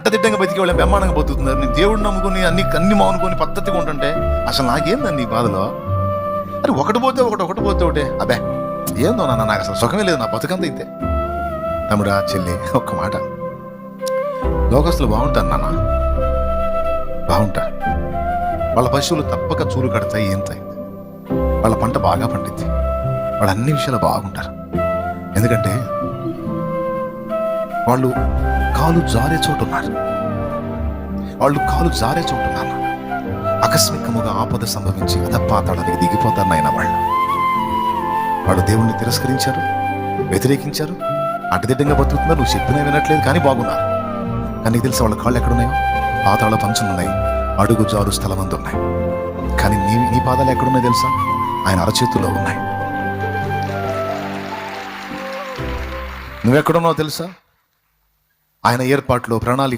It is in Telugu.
కట్టదిడ్డంగా బతికి వాళ్ళని బ్రహ్మాండంగా బతుకుతున్నారు. నీ దేవుడిని నమ్ముకుని అన్ని మానుకొని పద్ధతిగా ఉంటుంటే అసలు నాకేందండి ఈ బాధలో? అరే ఒకటి పోతే ఒకటే అబ్బే ఏందో నాన్న, నాకు అసలు సుఖమే లేదు, నా బతుకంతా ఇంతే. తమ్ముడా చెల్లి, ఒక్క మాట, లోకస్తులు బాగుంటారు నాన్న, బాగుంటారు. వాళ్ళ పశువులు తప్పక చూలు కడతాయి, ఏంతాయి, వాళ్ళ పంట బాగా పండిద్ది, వాళ్ళు అన్ని విషయాలు బాగుంటారు. ఎందుకంటే వాళ్ళు కాలు జారే చోటున్నారు, ఆకస్మికముగా ఆపద సంభవించి అధపాతాళానికి దిగిపోతారు నాయన. వాళ్ళు దేవుణ్ణి తిరస్కరించారు, వ్యతిరేకించారు, అడ్డదిడ్డంగా బతుకుతున్నారు. నువ్వు చెప్పినా వినట్లేదు, కానీ బాగున్నారు. కానీ నీకు తెలుసా వాళ్ళ కాళ్ళు ఎక్కడున్నాయో? పాతాళ పంచులున్నాయి, అడుగు జారు స్థలమందు ఉన్నాయి. కానీ నీ పాదాలు ఎక్కడున్నాయి తెలుసా? ఆయన అరచేతుల్లో ఉన్నాయి. నువ్వెక్కడున్నావు తెలుసా? ఆయన ఏర్పాట్లో ప్రణాళిక